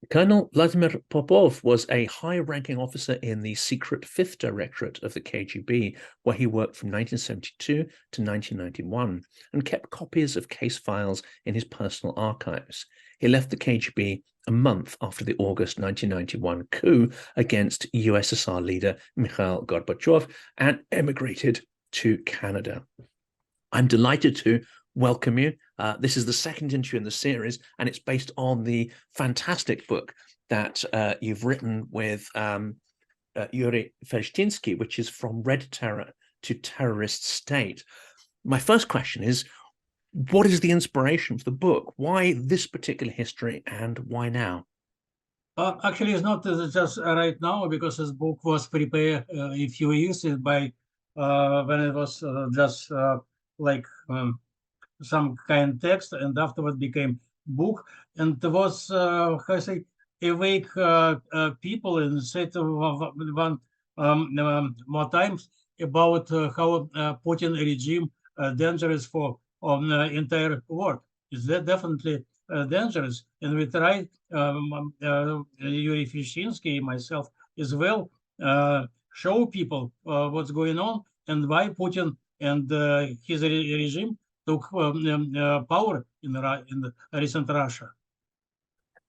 Colonel Vladimir Popov was a high-ranking officer in the secret Fifth Directorate of the KGB, where he worked from 1972 to 1991 and kept copies of case files in his personal archives. He left the KGB a month after the August 1991 coup against USSR leader Mikhail Gorbachev and emigrated to Canada. I'm delighted to welcome you. This is the second interview in the series, and it's based on the fantastic book that you've written with Yuri Felshtinsky, which is From Red Terror to Terrorist State. My first question is, what is the inspiration for the book? Why this particular history, and why now? Actually, it's not just right now, because this book was prepared a few years by when it was just like some kind of text, and afterward became book, and there was how I say, awake people and said one more times about how Putin regime dangerous for entire world. Is that definitely dangerous? And we tried, Yuri Felshtinsky, myself as well, show people what's going on and why Putin and his regime took power in the recent Russia.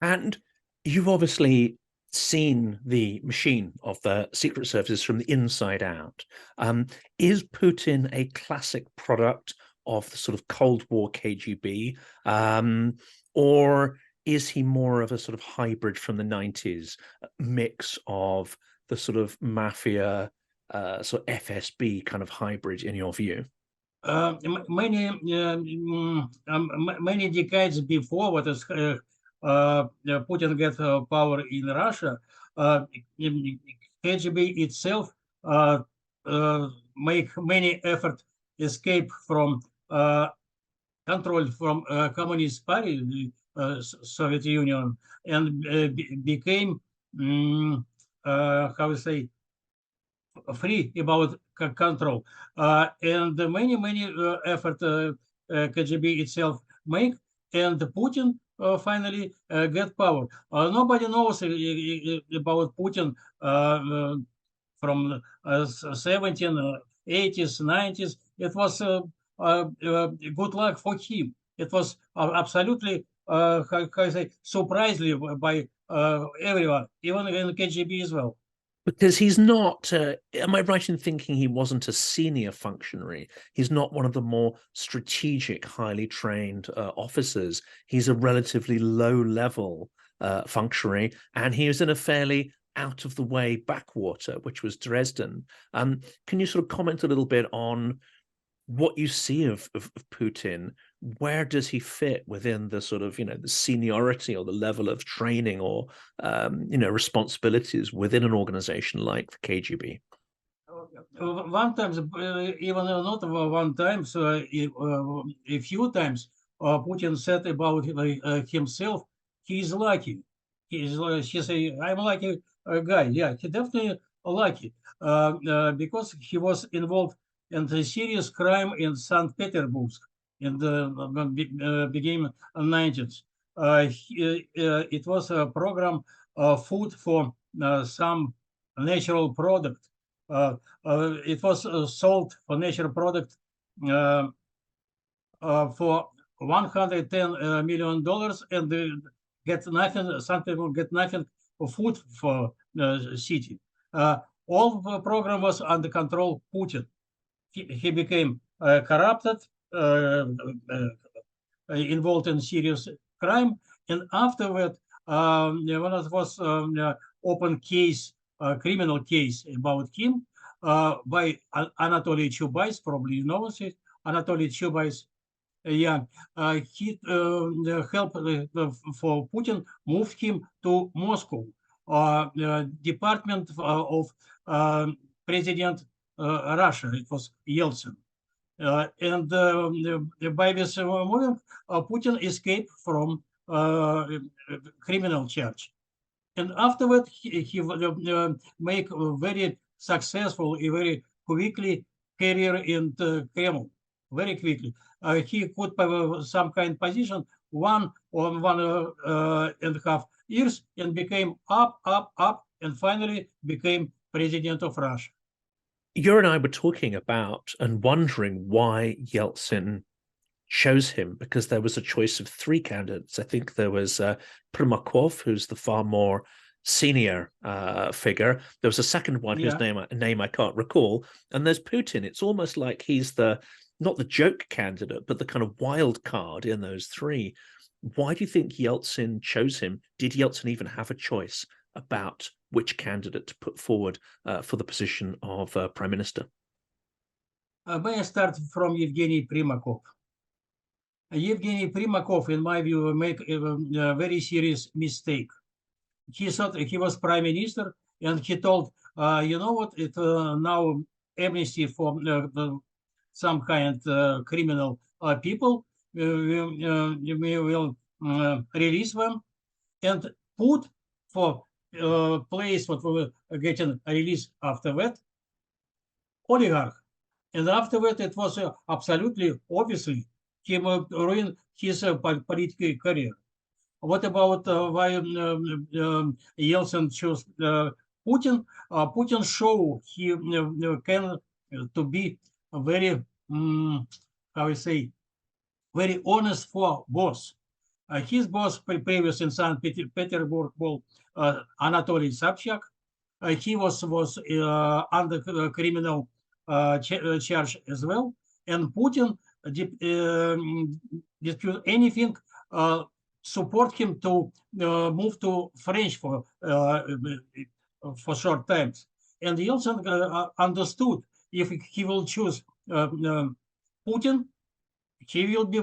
And you've obviously seen the machine of the secret services from the inside out. Is Putin a classic product of the sort of Cold War KGB, or is he more of a sort of hybrid from the 90s, mix of the sort of mafia, sort of FSB kind of hybrid in your view? Many decades before what is Putin get power in Russia, KGB itself make many effort escape from control from Communist Party, Soviet Union, and became how to say, free about control, and many effort KGB itself make, and Putin finally get power. Nobody knows about Putin from 1780s, 90s. It was good luck for him. It was absolutely how I say, surprisingly by everyone, even in the KGB as well. Because he's not, am I right in thinking he wasn't a senior functionary? He's not one of the more strategic, highly trained officers. He's a relatively low-level functionary, and he was in a fairly out-of-the-way backwater, which was Dresden. Can you sort of comment a little bit on what you see of Putin? Where does he fit within the sort of, the seniority or the level of training or, responsibilities within an organization like the KGB? One time, even not one time, so a few times, Putin said about himself, he's lucky. He say, I'm lucky guy. Yeah, he definitely lucky because he was involved in the serious crime in St. Petersburg in the beginning of 90s. It was a program food for some natural product. It was sold for natural product for $110 million, and get nothing. Some people get nothing for food for the city. All the program was under control Putin. He became corrupted, involved in serious crime, and afterward, when it was open case, criminal case about him by Anatoly Chubais, probably you know it, Anatoly Chubais. Yeah, he helped for Putin, moved him to Moscow, Department of President Russia. It was Yeltsin. And by this moving, Putin escaped from criminal charge. And afterward, he make a very successful, a very quickly career in the Kremlin, very quickly. He could have some kind of position, 1 or 1.5 years and became up, and finally became president of Russia. You and I were talking about and wondering why Yeltsin chose him, because there was a choice of three candidates. I think there was Primakov, who's the far more senior figure. There was a second one whose name I can't recall, and there's Putin. It's almost like he's the not the joke candidate, but the kind of wild card in those three. Why do you think Yeltsin chose him? Did Yeltsin even have a choice about which candidate to put forward for the position of prime minister? May I start from Evgeny Primakov? Evgeny Primakov, in my view, make a very serious mistake. He thought he was prime minister, and he told, you know what, it now amnesty for some kind criminal people, we will release them and put for place what we were getting released after that, oligarch. And after that, it was absolutely, obviously, he ruined his political career. What about why Yeltsin chose Putin? Putin show he can to be a very, how we say, very honest for boss. His boss previous in St. Petersburg was Anatoly Sobchak. He was under criminal charge as well. And Putin dispute anything, support him to move to French for short times. And Yeltsin understood if he will choose Putin, he will be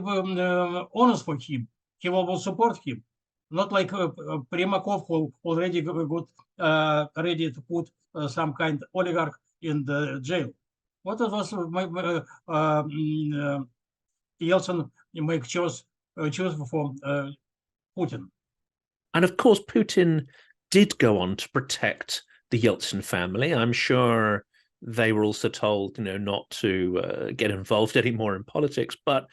honest for him. He will support him. Not like Primakov, who already got ready to put some kind of oligarch in the jail. What was Yeltsin make choose for Putin? And of course, Putin did go on to protect the Yeltsin family. I'm sure they were also told, not to get involved anymore in politics, but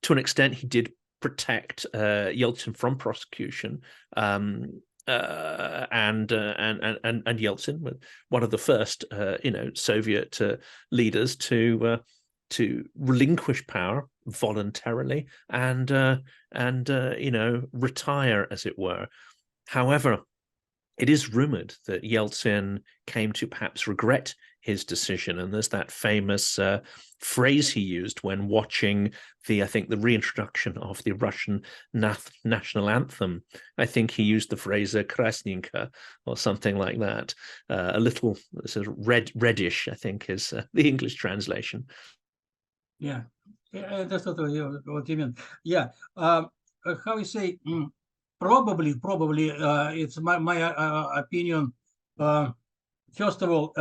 to an extent, he did protect Yeltsin from prosecution. And Yeltsin, one of the first, Soviet leaders to relinquish power voluntarily and retire, as it were. However, it is rumored that Yeltsin came to perhaps regret his decision, and there's that famous phrase he used when watching the reintroduction of the Russian national anthem. I think he used the phrase "krasnenko" or something like that. A little sort of reddish, I think, is the English translation. Yeah, that's what you mean. Yeah, how you say? Probably, it's my opinion. First of all,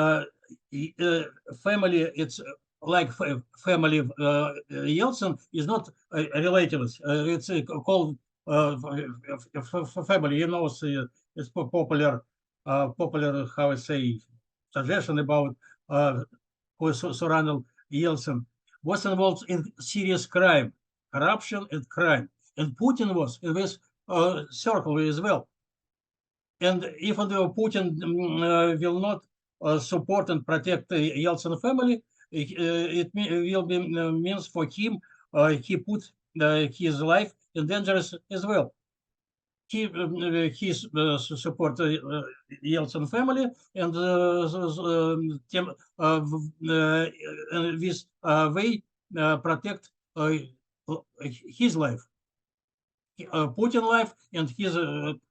family, it's like family of Yeltsin is not relatives. It's called family. It's popular, how I say, suggestion about who surrounded Yeltsin. Was involved in serious crime, corruption and crime. And Putin was in this circle as well. And even though Putin will not support and protect the Yeltsin family, it will be means for him, he put his life in danger as well. He support Yeltsin family, and this way protect his life. Putin life and his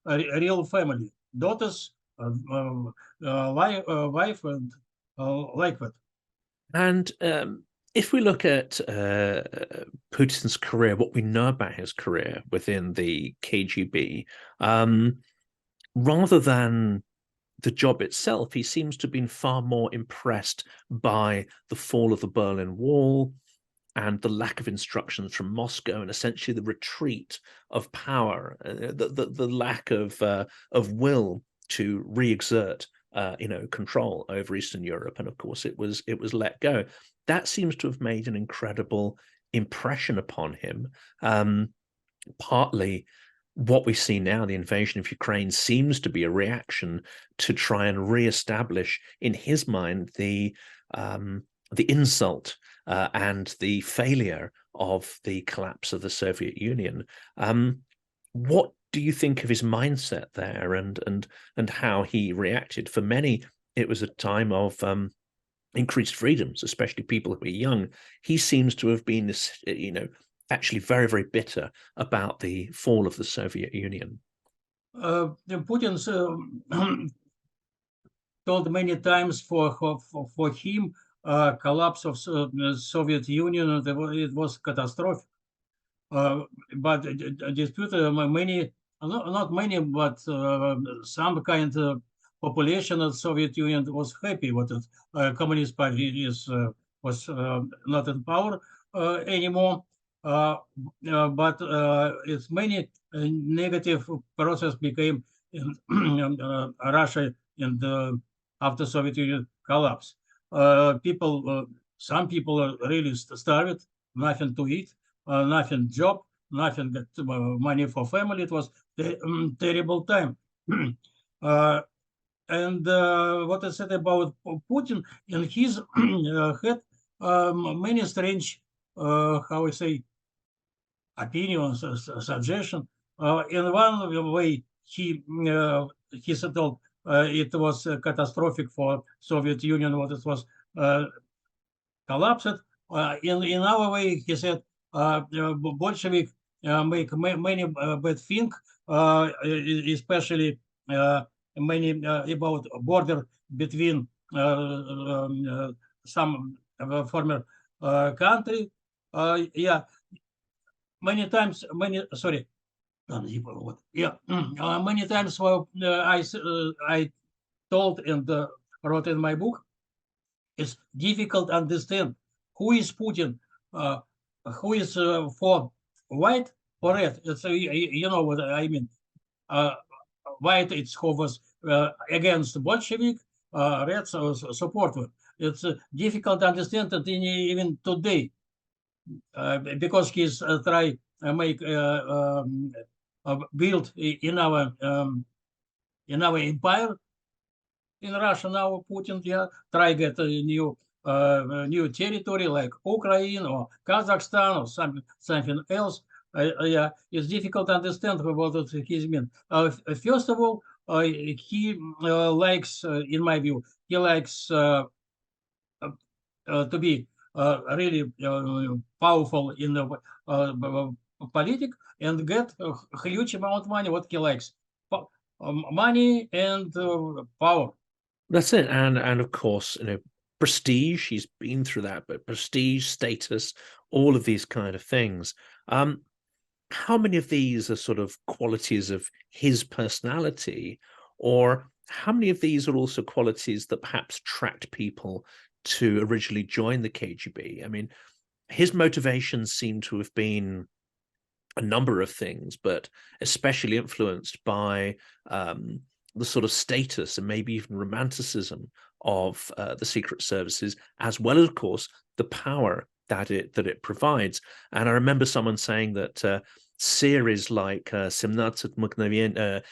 real family, daughters, wife, and like that. And if we look at Putin's career, what we know about his career within the KGB, rather than the job itself, he seems to have been far more impressed by the fall of the Berlin Wall and the lack of instructions from Moscow, and essentially the retreat of power, the lack of will to re-exert control over Eastern Europe, and of course it was let go. That seems to have made an incredible impression upon him, partly what we see now, the invasion of Ukraine, seems to be a reaction to try and re-establish in his mind the insult and the failure of the collapse of the Soviet Union. What do you think of his mindset there, and how he reacted? For many, it was a time of increased freedoms, especially people who are young. He seems to have been, actually very, very bitter about the fall of the Soviet Union. Putin told many times for him collapse of Soviet Union, it was catastrophic. But dispute many, not many, but some kind of population of Soviet Union was happy with it. Communist Party was not in power anymore. But it's many negative process became in Russia and after Soviet Union collapse. Some people are really starved, nothing to eat, nothing job, nothing get money for family. It was terrible time. And what I said about Putin, in his head many strange, how I say, opinions, suggestion. In one way, he said it was catastrophic for Soviet Union, what it was collapsed. In our way, he said Bolshevik make many bad things, especially many about border between some former country. Yeah, many times, many times I told and wrote in my book, it's difficult to understand who is Putin, who is for white or red. It's, you know what I mean. White, it's who was against Bolshevik, red support. It's difficult to understand that even today, because he's try make build in our empire in Russia now. Putin try get a new territory like Ukraine or Kazakhstan or something else. It's difficult to understand what he means. First of all, he likes, in my view, he likes to be really powerful in the politics and get a huge amount of money. What he likes, money and power. That's it, and of course, prestige. He's been through that, but prestige, status, all of these kind of things. How many of these are sort of qualities of his personality, or how many of these are also qualities that perhaps attract people to originally join the KGB? I mean, his motivations seem to have been a number of things, but especially influenced by the sort of status and maybe even romanticism of the secret services, as well as, of course, the power that it provides. And I remember someone saying that series like 17 mgновений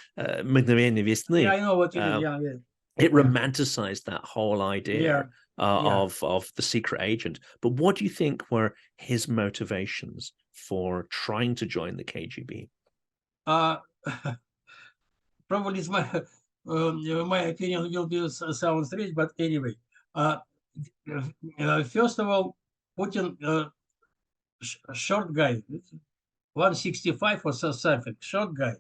весны, Yeah, I know what you mean. It romanticized that whole idea of the secret agent. But what do you think were his motivations for trying to join the KGB? Probably it's my opinion will be sound strange, but anyway, first of all, Putin short guy, 165 or something, short guy,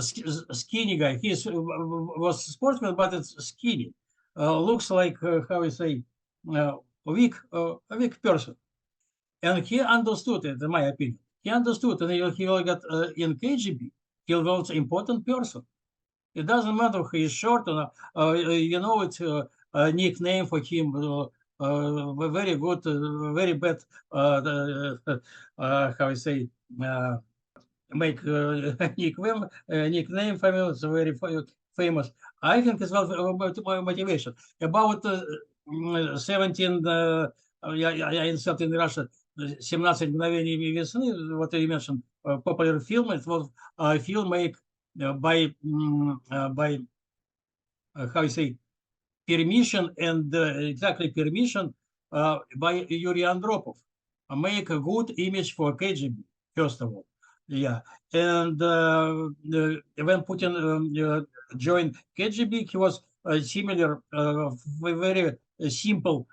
skinny guy. He was sportsman, but it's skinny. Looks like how I say, weak person. And he understood it, in my opinion. He understood, and he will get in KGB. He was an important person. It doesn't matter if he is short or you know, it's a nickname for him. Very good, very bad. How I say, make nickname for me. It's very famous. I think it's well motivation. About 17, I inserted in Russia 17 мгновений весны, what you mentioned, popular film, it was a film made by how you say, permission and exactly permission by Yuri Andropov. Make a good image for KGB, first of all. Yeah. And when Putin joined KGB, he was a similar, very simple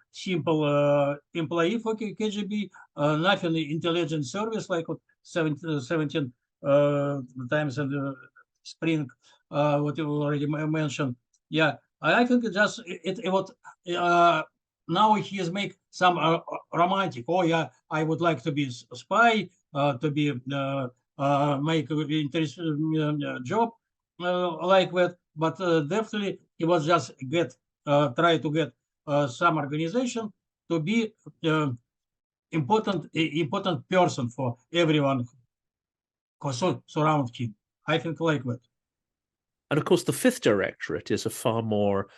employee for KGB, nothing intelligence service like 17 times in the spring, what you already mentioned. Yeah, I think it just now he is make some romantic. Oh yeah, I would like to be a spy, to be make an interesting job like that. But definitely he was just try to get some organization to be important person for everyone who surround him. I think like that. And of course, the Fifth Directorate is a far more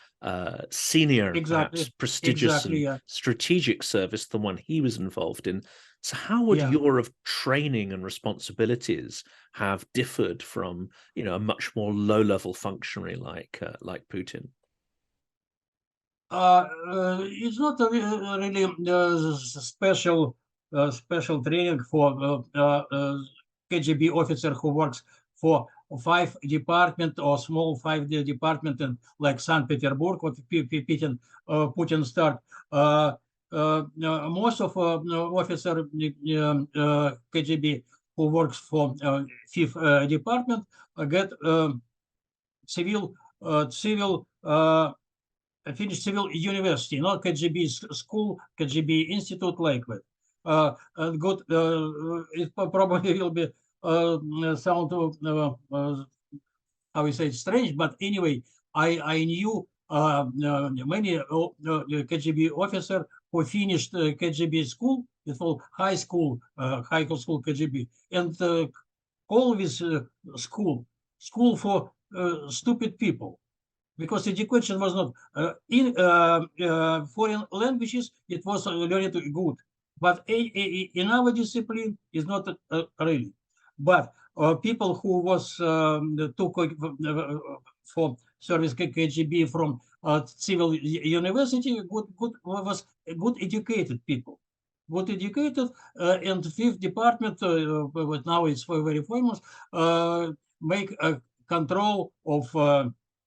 senior, perhaps prestigious and strategic service than one he was involved in. So how would your training and responsibilities have differed from, a much more low-level functionary like Putin? It's not really special training for KGB officer who works for 5 department or small 5 department in like St. Petersburg, what Putin start. Most of officer KGB who works for 5th department get civil finish civil university, not KGB school, KGB institute like that. And good, it probably will be sound how we say strange, but anyway, I knew many KGB officer who finished KGB school. It's called high school KGB, and call this school for stupid people, because education was not in foreign languages. It was learned good, but in our discipline is not really. But people who was took for service KGB from civil university, was good educated people, good educated, and 5th department, now it's very famous, make a control of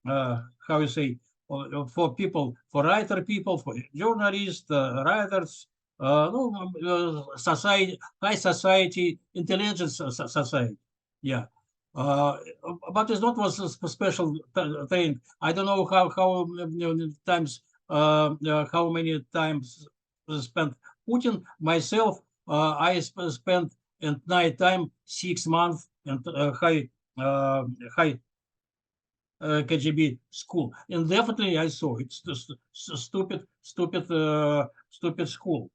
how you say, for people, for writer people, for journalists, writers, society, high society, intelligence society. Yeah. But it's not was a special thing. I don't know how times how many times spent Putin. Myself, I spent at night time 6 months and high KGB school, and definitely I saw it's just stupid school.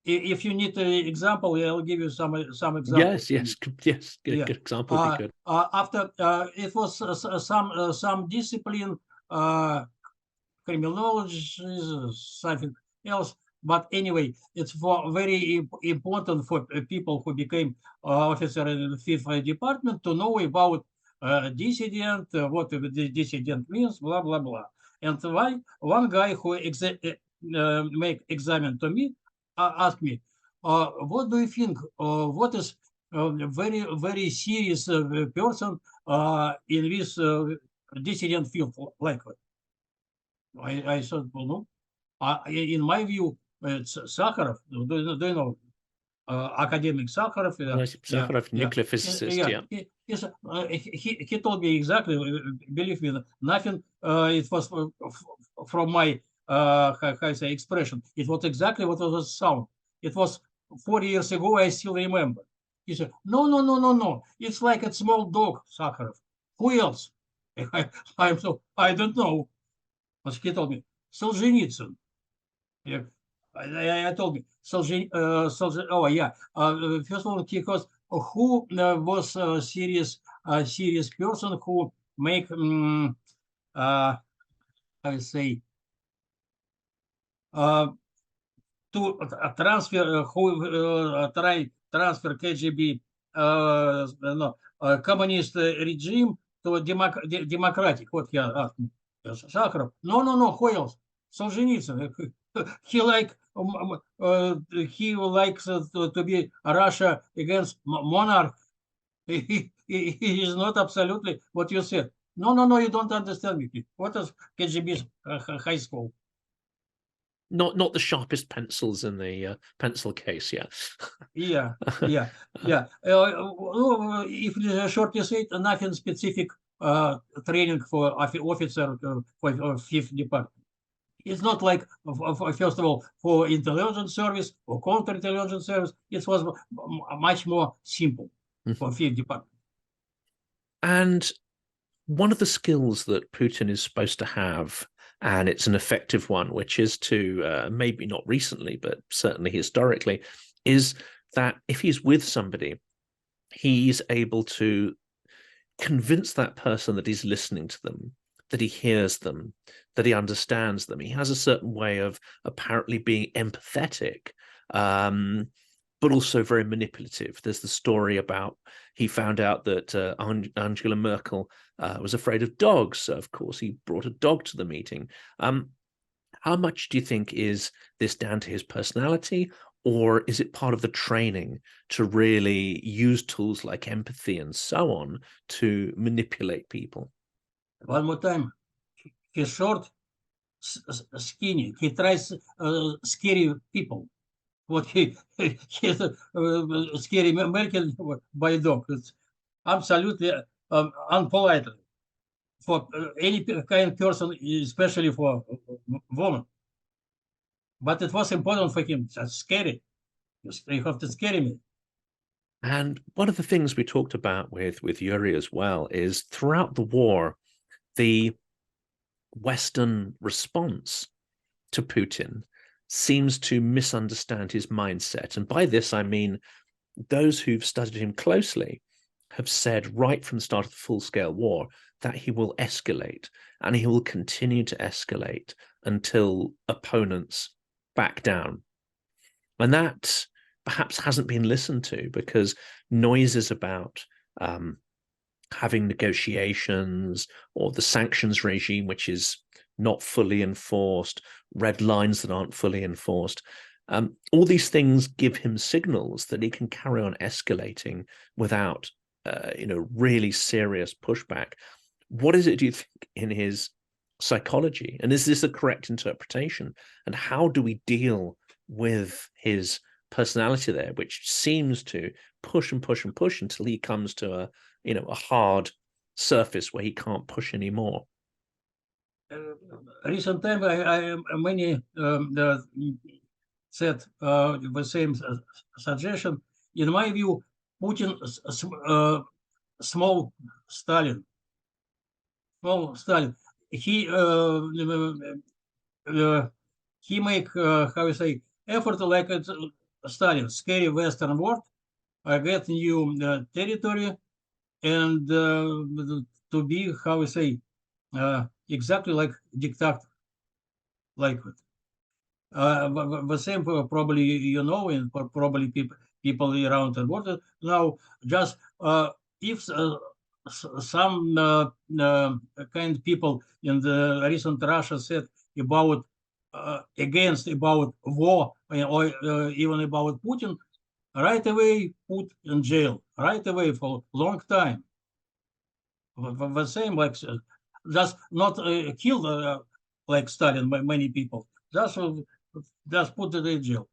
If you need an example, I'll give you some examples. Yes. Good example would be good. After it was some discipline, criminology, something else. But anyway, it's very important for people who became officer in the 5th department to know about dissident, what the dissident means, blah blah blah. And one guy who make exam to me asked me, what do you think? What is very serious person in this dissident field like that? I said, well, no. In my view, it's Sakharov. Do you know academic Sakharov? Sakharov, nuclear physicist. He told me exactly. Believe me, nothing. It was from my how I say expression. It was exactly what was sound. It was 40 years ago. I still remember. He said, no. It's like a small dog, Sakharov. Who else? I don't know. But he told me, Solzhenitsyn. Yeah. I told me, oh yeah. First of all, because who was a serious person who make I say to to transfer who try transfer KGB communist regime to democratic. What he asked me. Sakharov. No. Who else? Solzhenitsyn. He likes to be Russia against monarch. He is not absolutely what you said. No, you don't understand me. What is KGB's high school? Not the sharpest pencils in the pencil case, yeah. Yeah. If shortly said, nothing specific training for officer for fifth department. It's not like, first of all, for intelligence service or counterintelligence service. It was much more simple for fifth department. And one of the skills that Putin is supposed to have, and it's an effective one, which is to, maybe not recently, but certainly historically, is that if he's with somebody, he's able to convince that person that he's listening to them, that he hears them, that he understands them. He has a certain way of apparently being empathetic, but also very manipulative. There's the story about he found out that Angela Merkel was afraid of dogs. So, of course, he brought a dog to the meeting. How much do you think is this down to his personality, or is it part of the training to really use tools like empathy and so on to manipulate people? One more time. He's short, skinny. He tries scary people. What he's scary Merkel by dog. It's absolutely unpolite for any kind of person, especially for woman. But it was important for him. That's scary. You have to scare me. And one of the things we talked about with Yuri as well is throughout the war, the Western response to Putin seems to misunderstand his mindset. And by this, I mean, those who've studied him closely have said right from the start of the full-scale war that he will escalate, and he will continue to escalate until opponents back down. And that perhaps hasn't been listened to, because noises about having negotiations or the sanctions regime, which is not fully enforced, red lines that aren't fully enforced, all these things give him signals that he can carry on escalating without really serious pushback. What is it, do you think, in his psychology? And is this a correct interpretation? And how do we deal with his personality there, which seems to push and push and push until he comes to a hard surface where he can't push anymore? Recent time, I many said the same suggestion. In my view, Putin small Stalin. He make how you say effort like Stalin, scary Western world, get new territory, and to be how you say exactly like dictator, like it. The same probably and probably people around the world now. Just if some kind people in the recent Russia said about about war or even about Putin, right away put in jail, right away for a long time. The same like just not killed like Stalin by many people, just put it in jail.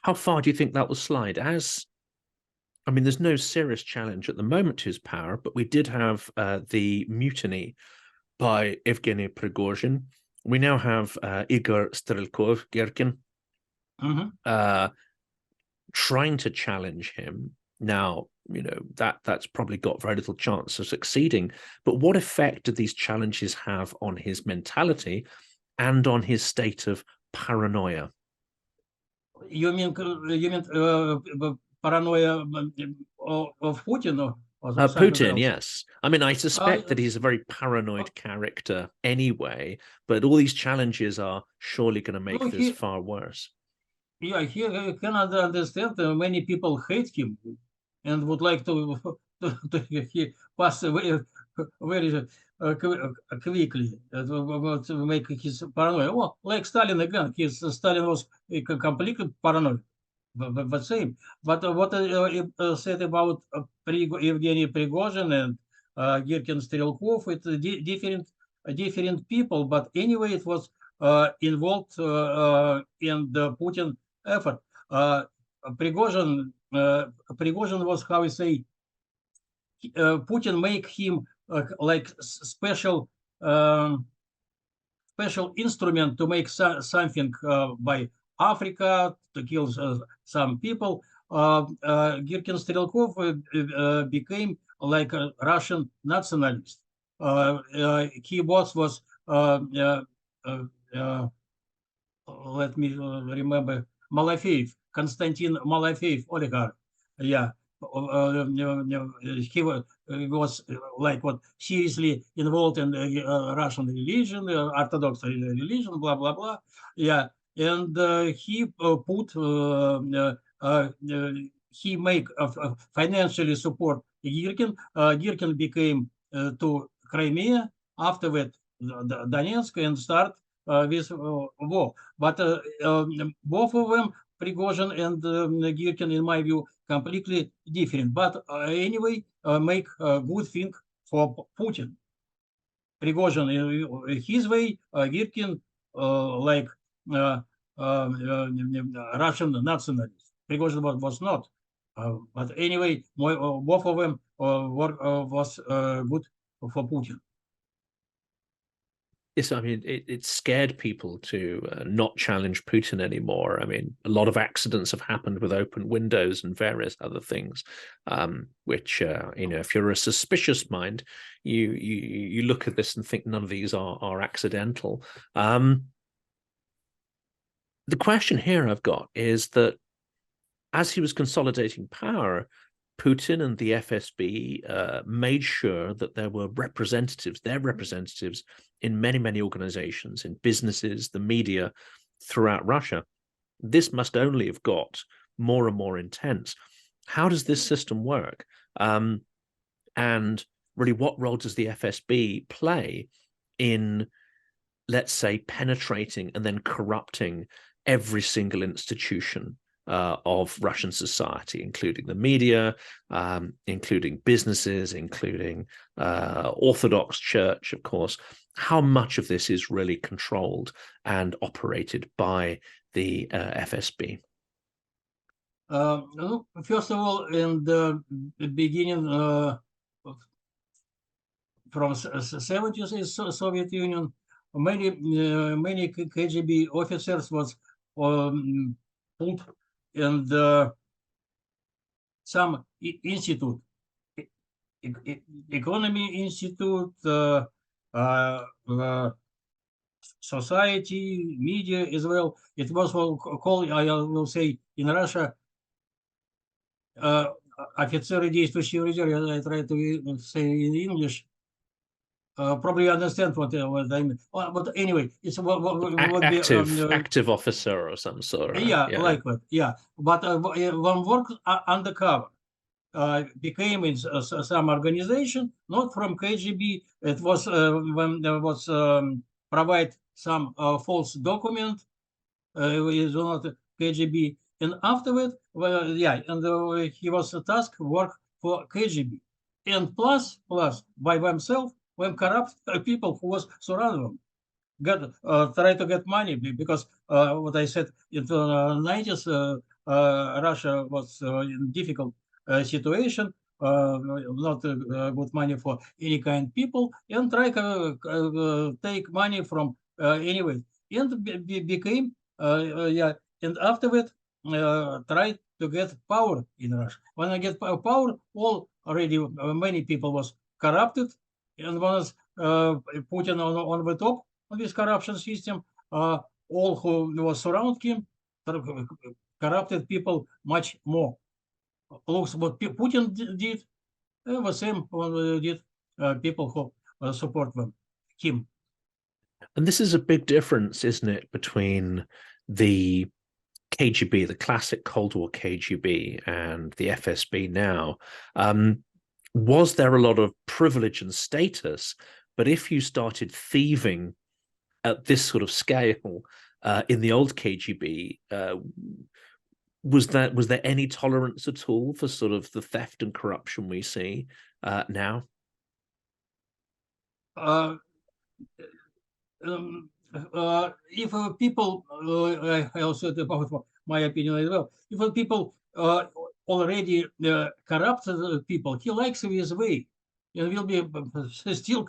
How far do you think that will slide? There's no serious challenge at the moment to his power, but we did have the mutiny by Evgeny Prigozhin. We now have Igor Strelkov, Gerkin, trying to challenge him. Now, that's probably got very little chance of succeeding. But what effect do these challenges have on his mentality and on his state of paranoia? You mean paranoia of Putin? Or Putin, else? yes. I suspect that he's a very paranoid character anyway, but all these challenges are surely going to make this far worse. Yeah, he cannot understand. Many people hate him and would like he pass away very quickly to make his paranoia. Well, like Stalin again, Stalin was completely paranoid. But same. But what said about Evgeny Prigozhin and Girkin Strelkov, it's different people. But anyway, it was involved in the Putin effort. Prigozhin was, how we say, Putin make him like special instrument to make something by Africa to kill some people. Girkin Strelkov became like a Russian nationalist. He was let me remember, Malafeев, Konstantin Malafeев, oligarch. Yeah, he was like what seriously involved in Russian religion, Orthodox religion, blah blah blah. Yeah, and he put he make financially support Girkin. Girkin became to Crimea after that Donetsk and start with war. But both of them, Prigozhin and Girkin, in my view, completely different. But anyway, make a good thing for Putin. Prigozhin his way, Girkin like Russian nationalist. Prigozhin was not. But anyway, both of them was good for Putin. Yes, I mean, it scared people to not challenge Putin anymore. I mean, a lot of accidents have happened with open windows and various other things, which, if you're a suspicious mind, you look at this and think none of these are accidental. The question here I've got is that as he was consolidating power, Putin and the FSB made sure that there were their representatives in many, many organizations, in businesses, the media throughout Russia. This must only have got more and more intense. How does this system work? And really, what role does the FSB play in, let's say, penetrating and then corrupting every single institution of Russian society, including the media, including businesses, including Orthodox Church, of course? How much of this is really controlled and operated by the FSB? First of all, in the beginning, from 70s in Soviet Union, many KGB officers was put in some institute, economy institute, society, media as well. It was called, I will say, in Russia, офицеры действующего резерва. I try to say in English. Probably you understand what I mean. But anyway, it's active officer or some sort. Yeah, like that. Yeah, but one work undercover. Became in some organization, not from KGB. It was when there was provide some false document is not KGB, and afterward, and he was tasked work for KGB, and plus by themselves when corrupt people who was surrounding them try to get money because what I said in the 90s, Russia was in difficult situation, not good money for any kind of people, and try to take money from anyway, and became and afterward tried to get power in Russia. When I get power, already many people was corrupted, and once Putin on the top of this corruption system, all who was surround him corrupted people much more. Looks what Putin did, the same did people who support him. And this is a big difference, isn't it, between the KGB, the classic Cold War KGB, and the FSB now, was there a lot of privilege and status? But if you started thieving at this sort of scale in the old KGB, was there any tolerance at all for sort of the theft and corruption we see now? If people, I also about my opinion as well. If people already corrupt people, he likes his way, and will be still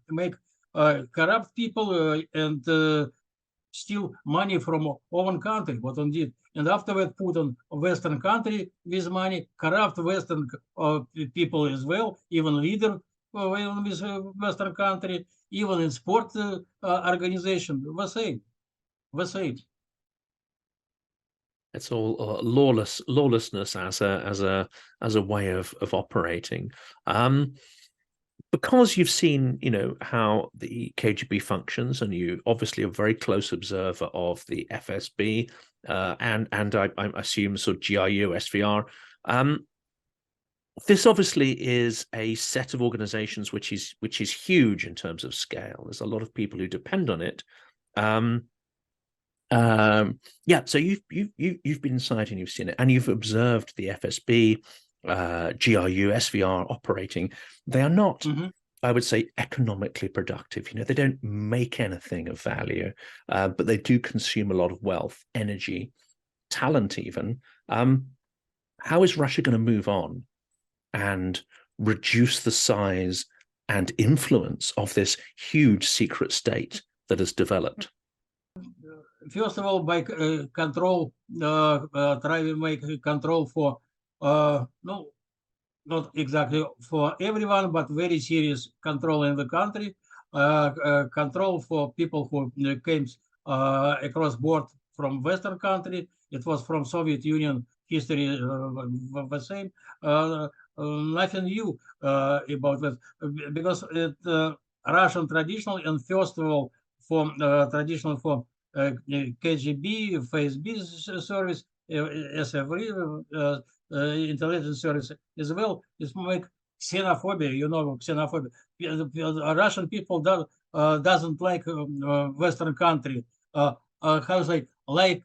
make corrupt people and steal money from own country, what on did, and afterward put on Western country with money, corrupt Western people as well, even leader with Western country, even in sport organization, the same. It's all lawlessness as a way of operating. Because you've seen, how the KGB functions, and you obviously are a very close observer of the FSB and I assume sort of GRU, SVR. This obviously is a set of organizations which is huge in terms of scale. There's a lot of people who depend on it. So you've been inside and you've seen it, and you've observed the FSB, GRU, SVR operating. They are not, I would say, economically productive. They don't make anything of value, but they do consume a lot of wealth, energy, talent even. How is Russia going to move on and reduce the size and influence of this huge secret state that has developed? First of all, by control, try to make control for, no, not exactly for everyone, but very serious control in the country, control for people who came across board from Western country. It was from Soviet Union history, the same. Nothing new about that, because it Russian traditional, and first of all, for traditional for KGB, FSB service, SFR, intelligence service as well, is make xenophobia. Xenophobia. Russian people doesn't like Western country. How to say, like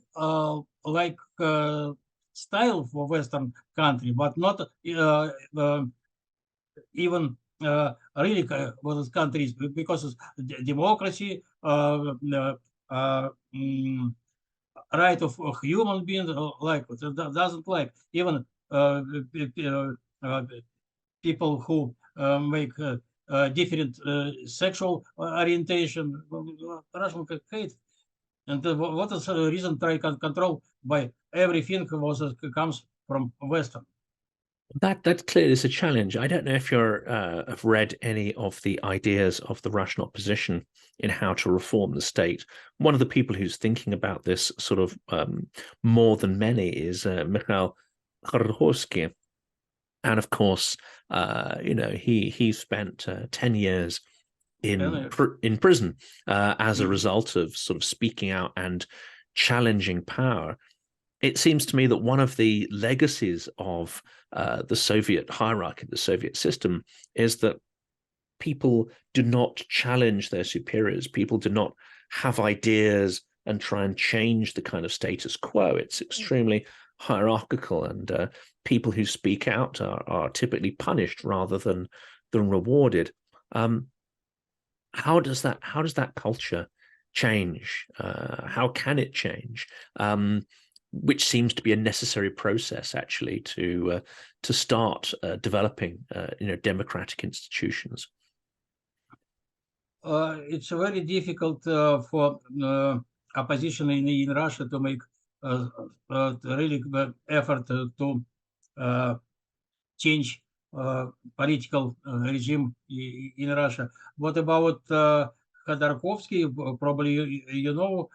style for Western country, but not even really what countries, because it's democracy, right of human being, like doesn't like even people who make different sexual orientation. Russian hate. And what is the reason try control by everything comes from Western? That clearly is a challenge. I don't know if you're have read any of the ideas of the Russian opposition in how to reform the state. One of the people who's thinking about this sort of more than many is Mikhail Khodorkovsky. And of course, he spent 10 years in prison as a result of sort of speaking out and challenging power. It seems to me that one of the legacies of the Soviet hierarchy, the Soviet system, is that people do not challenge their superiors. People do not have ideas and try and change the kind of status quo. It's extremely hierarchical, and people who speak out are typically punished rather than rewarded. How does that culture change? How can it change? Which seems to be a necessary process, actually, to start developing, democratic institutions. It's very difficult for opposition in Russia to make really effort to change political regime in Russia. What about Khodorkovsky? Probably you know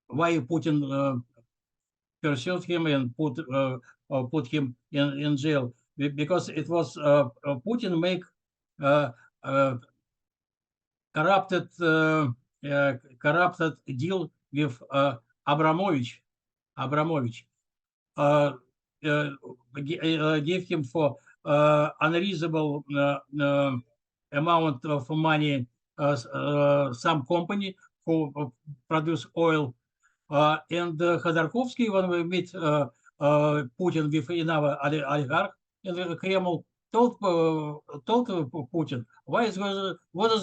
why Putin pursued him and put him in jail, because it was Putin make corrupted deal with Abramovich, give him for unreasonable amount of money some company who produce oil. And Khodorkovsky, when we meet Putin with another oligarch in the Kremlin, told Putin what is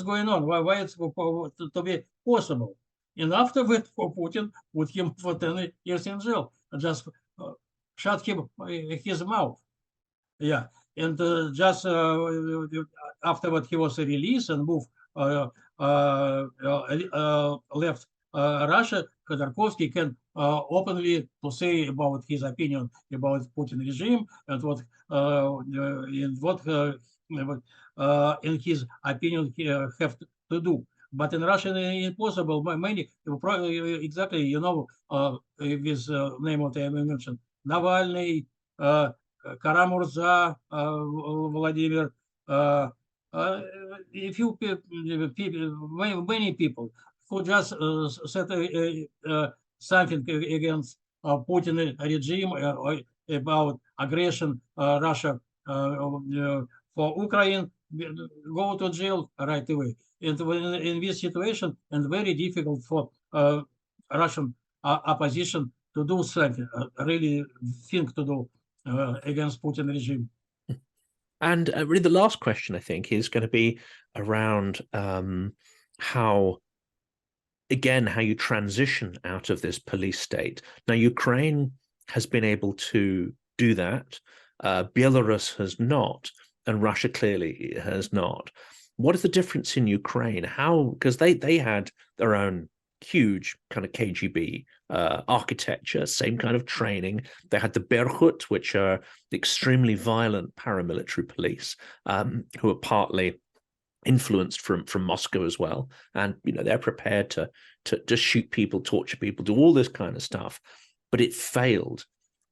going on, why it's to be possible. And afterward, Putin put him for 10 years in jail, just shut him his mouth. Yeah, and just afterward he was released and moved left Russia. Khodorkovsky can openly to say about his opinion about Putin regime and what in his opinion he have to do. But in Russia, impossible. Many exactly, you know, with name of the I mentioned, Navalny, Karamurza, Vladimir. If you many people who just said something against Putin regime about aggression Russia for Ukraine, go to jail right away. And in this situation, and very difficult for Russian opposition to do something, really think to do against Putin regime. And really the last question, I think, is going to be around how you transition out of this police state. Now, Ukraine has been able to do that. Belarus has not, and Russia clearly has not. What is the difference in Ukraine? How, because they had their own huge kind of KGB architecture, same kind of training. They had the Berkut, which are extremely violent paramilitary police who are partly influenced from Moscow as well. And, you know, they're prepared to shoot people, torture people, do all this kind of stuff. But it failed.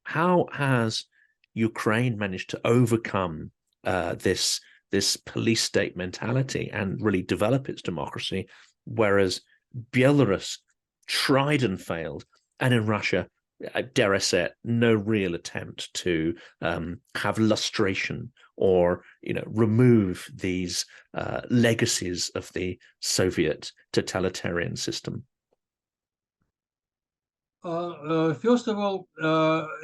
How has Ukraine managed to overcome this police state mentality and really develop its democracy, whereas Belarus tried and failed, and in Russia, dare I say it, no real attempt to have lustration or, you know, remove these legacies of the Soviet totalitarian system? First of all,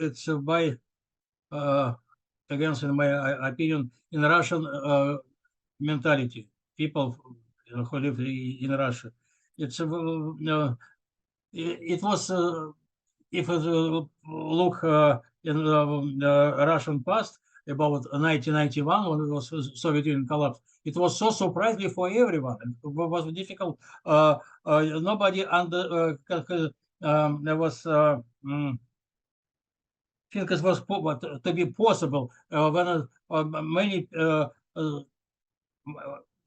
it's by against, in my opinion, in Russian mentality, people who live in Russia. It's it was if you look in the Russian past about 1991 when it was Soviet Union collapsed, it was so surprising for everyone. It was difficult. Nobody under there was. I think it was to be possible when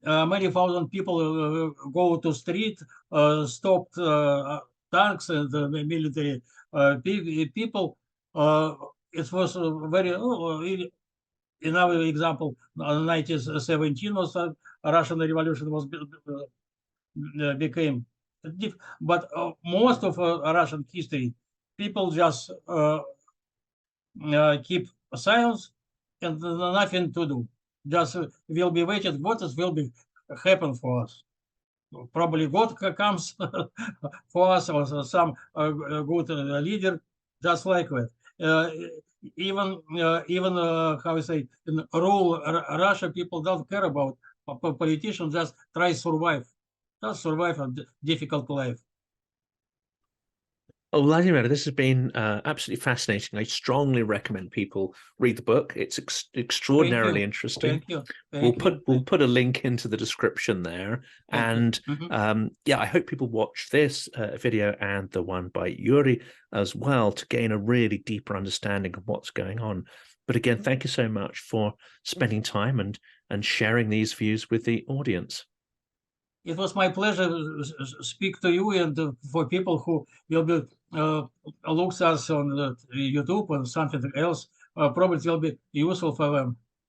many thousand people go to street, stopped tanks and military people. It was very. Another example, 1917 was a Russian Revolution was became, but most of Russian history, people just keep silence and nothing to do. Just will be waiting what will be happen for us. Probably God comes for us or some good leader, just like that. Even how I say, in rural Russia, people don't care about politicians. Just try survive, just survive a difficult life. Oh, Vladimir, this has been absolutely fascinating. I strongly recommend people read the book. It's extraordinarily interesting. Thank you. We'll put a link into the description there. And yeah, I hope people watch this video and the one by Yuri as well to gain a really deeper understanding of what's going on. But again, thank you so much for spending time and sharing these views with the audience. It was my pleasure to speak to you and for people who will be looks us on YouTube or something else. Probably it will be useful for them.